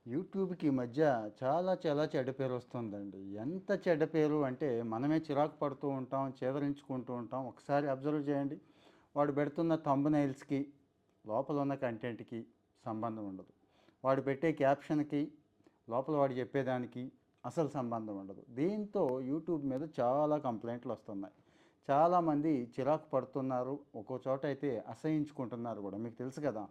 యూట్యూబ్‌కి ఈ మధ్య చాలా చెడ్డ పేరు వస్తుందండి. ఎంత చెడ్డ పేరు అంటే మనమే చిరాకు పడుతూ ఉంటాం, చేదరించుకుంటూ ఉంటాం. ఒకసారి అబ్జర్వ్ చేయండి. వాడు పెడుతున్న థంబ్‌నెయిల్స్‌కి, లోపల ఉన్న కంటెంట్‌కి సంబంధం ఉండదు. వాడు పెట్టే క్యాప్షన్‌కి, లోపల వాడు చెప్పేదానికి అసలు సంబంధం ఉండదు. దీంతో యూట్యూబ్ మీద చాలా కంప్లెయింట్లు వస్తున్నాయి. చాలామంది చిరాకు పడుతున్నారు. ఒక్కో చోట అయితే అసహ్యించుకుంటున్నారు కూడా. మీకు తెలుసు కదా!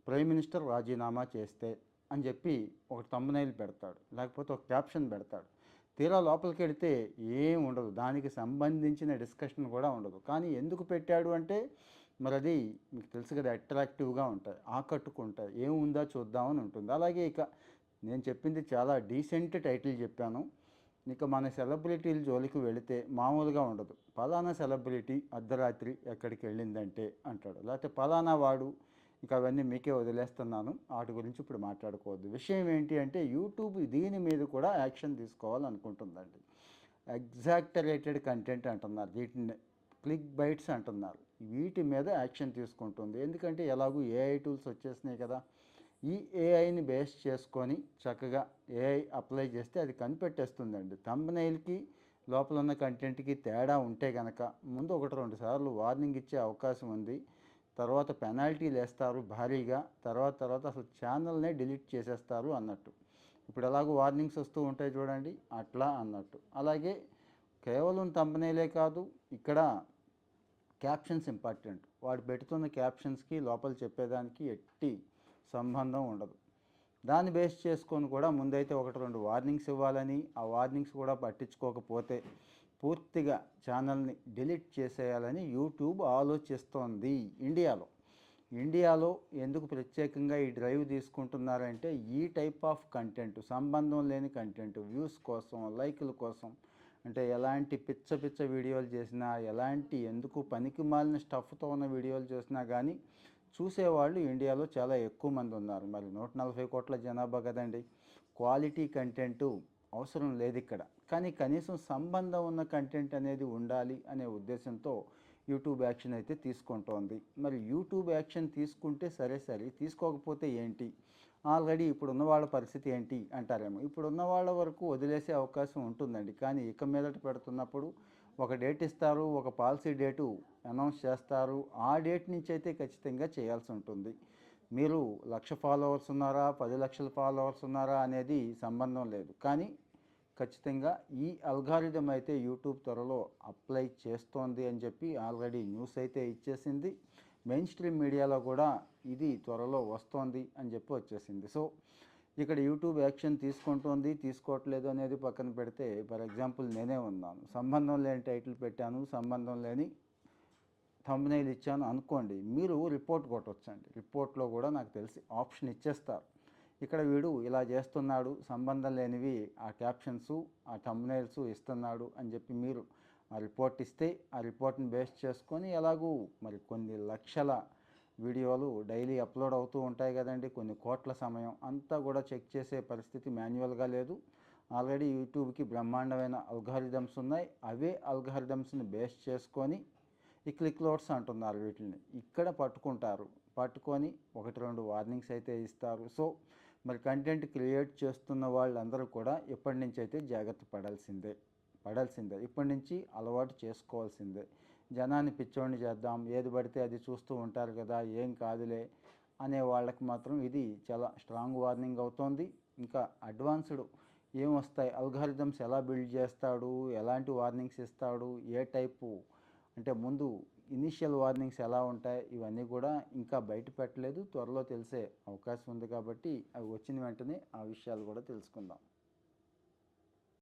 ప్రైమ్ మినిస్టర్ రాజీనామా చేస్తే అని చెప్పి ఒక థంబ్‌నెయిల్ పెడతాడు. లేకపోతే ఒక క్యాప్షన్ పెడతాడు. తీరా లోపలికెడితే ఏం ఉండదు. దానికి సంబంధించిన డిస్కషన్ కూడా ఉండదు. కానీ ఎందుకు పెట్టాడు అంటే మరది మీకు తెలుసు కదా! అట్రాక్టివ్‌గా ఉంటాయి. ఆకట్టుకుంటాయి. ఏముందా చూద్దామని ఉంటుంది. అలాగే ఇక నేను చెప్పింది చాలా డీసెంట్ టైటిల్ చెప్పాను. ఇక మన సెలబ్రిటీల జోలికి వెళితే మామూలుగా ఉండదు. పలానా సెలబ్రిటీ అర్ధరాత్రి ఎక్కడికి వెళ్ళిందంటే అంటాడు. లేకపోతే పలానా వాడు, ఇక అవన్నీ మీకే వదిలేస్తున్నాను. వాటి గురించి ఇప్పుడు మాట్లాడుకోవద్దు. విషయం ఏంటి అంటే యూట్యూబ్ దీని మీద కూడా యాక్షన్ తీసుకోవాలనుకుంటుందండి. ఎగ్జాక్టరేటెడ్ కంటెంట్ అంటున్నారు. వీటిని క్లిక్ బైట్స్ అంటున్నారు. వీటి మీద యాక్షన్ తీసుకుంటుంది. ఎందుకంటే ఎలాగూ ఏఐ టూల్స్ వచ్చేసినాయి కదా! ఈ ఏఐని బేస్ చేసుకొని చక్కగా ఏఐ అప్లై చేస్తే అది కనిపెట్టేస్తుందండి. థంబ్‌నెయిల్‌కి లోపల ఉన్న కంటెంట్‌కి తేడా ఉంటే గనక ముందు ఒకటి రెండు సార్లు వార్నింగ్ ఇచ్చే అవకాశం ఉంది. తర్వాత పెనాల్టీలు వేస్తారు భారీగా. తర్వాత అసలు ఛానల్‌నే డిలీట్ చేసేస్తారు అన్నట్టు. ఇప్పుడు ఎలాగో వార్నింగ్స్ వస్తూ ఉంటాయి చూడండి, అట్లా అన్నట్టు. అలాగే కేవలం థంబ్‌నెయిలే కాదు, ఇక్కడ క్యాప్షన్స్ ఇంపార్టెంట్. వాడు పెడుతున్న క్యాప్షన్స్కి లోపల చెప్పేదానికి ఎట్టి సంబంధం ఉండదు. దాన్ని బేస్ చేసుకొని కూడా ముందైతే ఒకటి రెండు వార్నింగ్స్ ఇవ్వాలని, ఆ వార్నింగ్స్ కూడా పట్టించుకోకపోతే పూర్తిగా ఛానల్ని డిలీట్ చేసేయాలని యూట్యూబ్ ఆలోచిస్తోంది ఇండియాలో. ఇండియాలో ఎందుకు ప్రత్యేకంగా ఈ డ్రైవ్ తీసుకుంటున్నారంటే ఈ టైప్ ఆఫ్ కంటెంట్, సంబంధం లేని కంటెంట్, వ్యూస్ కోసం, లైకుల కోసం, అంటే ఎలాంటి పిచ్చ వీడియోలు చేసినా, ఎలాంటి ఎందుకు పనికిమాలిన స్టఫ్తో ఉన్న వీడియోలు చేసినా కానీ చూసేవాళ్ళు ఇండియాలో చాలా ఎక్కువ మంది ఉన్నారు. మరి 140 కోట్ల జనాభా కదండి. క్వాలిటీ కంటెంటు అవసరం లేదు ఇక్కడ. కానీ కనీసం సంబంధం ఉన్న కంటెంట్ అనేది ఉండాలి అనే ఉద్దేశంతో యూట్యూబ్ యాక్షన్ అయితే తీసుకుంటోంది. మరి యూట్యూబ్ యాక్షన్ తీసుకుంటే సరే, తీసుకోకపోతే ఏంటి? ఆల్రెడీ ఇప్పుడున్న వాళ్ళ పరిస్థితి ఏంటి అంటారేమో. ఇప్పుడున్న వాళ్ళ వరకు వదిలేసే అవకాశం ఉంటుందండి. కానీ ఇక మీదట పెడుతున్నప్పుడు ఒక డేట్ ఇస్తారు, ఒక పాలసీ డేటు అనౌన్స్ చేస్తారు. ఆ డేట్ నుంచి అయితే ఖచ్చితంగా చేయాల్సి ఉంటుంది. మీరు 1,00,000 ఫాలోవర్స్ ఉన్నారా, 10,00,000 ఫాలోవర్స్ ఉన్నారా అనేది సంబంధం లేదు. కానీ ఖచ్చితంగా ఈ అల్గారిథం అయితే యూట్యూబ్ త్వరలో అప్లై చేస్తోంది అని చెప్పి ఆల్రెడీ న్యూస్ అయితే ఇచ్చేసింది. మెయిన్ స్ట్రీమ్ మీడియాలో కూడా ఇది త్వరలో వస్తోంది అని చెప్పి వచ్చేసింది. సో ఇక్కడ యూట్యూబ్ యాక్షన్ తీసుకుంటోంది, తీసుకోవట్లేదు అనేది పక్కన పెడితే, ఫర్ ఎగ్జాంపుల్ నేనే ఉన్నాను. సంబంధం లేని టైటిల్ పెట్టాను, సంబంధం లేని థంబ్‌నెయిల్ ఇచ్చాను అనుకోండి. మీరు రిపోర్ట్ కొట్టొచ్చండి. రిపోర్ట్‌లో కూడా నాకు తెలిసి ఆప్షన్ ఇచ్చేస్తారు. ఇక్కడ వీడు ఇలా చేస్తున్నాడు, సంబంధం లేనివి ఆ క్యాప్షన్సు, ఆ థంబ్‌నెయిల్స్ ఇస్తున్నాడు అని చెప్పి మీరు ఆ రిపోర్ట్ ఇస్తే, ఆ రిపోర్ట్‌ని బేస్ చేసుకొని ఎలాగూ మరి కొన్ని లక్షల వీడియోలు డైలీ అప్లోడ్ అవుతూ ఉంటాయి కదండి. కొన్ని కోట్ల సమయం అంతా కూడా చెక్ చేసే పరిస్థితి మాన్యువల్గా లేదు. ఆల్రెడీ యూట్యూబ్కి బ్రహ్మాండమైన అల్గారిథమ్స్ ఉన్నాయి. అవే అల్గారిథమ్స్ని బేస్ చేసుకొని ఈ క్లిక్ లోడ్స్ అంటున్నారు వీటిని. ఇక్కడ పట్టుకుంటారు. పట్టుకొని ఒకటి రెండు వార్నింగ్స్ అయితే ఇస్తారు. సో మరి కంటెంట్ క్రియేట్ చేస్తున్న వాళ్ళందరూ కూడా ఇప్పటి నుంచి అయితే జాగ్రత్త పడాల్సిందే. ఇప్పటి నుంచి అలవాటు చేసుకోవాల్సిందే. జనాన్ని పిచ్చోడిని చేద్దాం, ఏది పడితే అది చూస్తూ ఉంటారు కదా, ఏం కాదులే అనే వాళ్ళకి మాత్రం ఇది చాలా స్ట్రాంగ్ వార్నింగ్ అవుతోంది. ఇంకా అడ్వాన్స్డ్ ఏమొస్తాయి, అల్గారిథమ్స్ ఎలా బిల్డ్ చేస్తాడు, ఎలాంటి వార్నింగ్స్ ఇస్తాడు, ఏ టైపు, అంటే ముందు ఇనీషియల్ వార్నింగ్స్ ఎలా ఉంటాయి, ఇవన్నీ కూడా ఇంకా బయట పెట్టలేదు. త్వరలో తెలిసే అవకాశం ఉంది కాబట్టి అవి వచ్చిన వెంటనే ఆ విషయాలు కూడా తెలుసుకుందాం.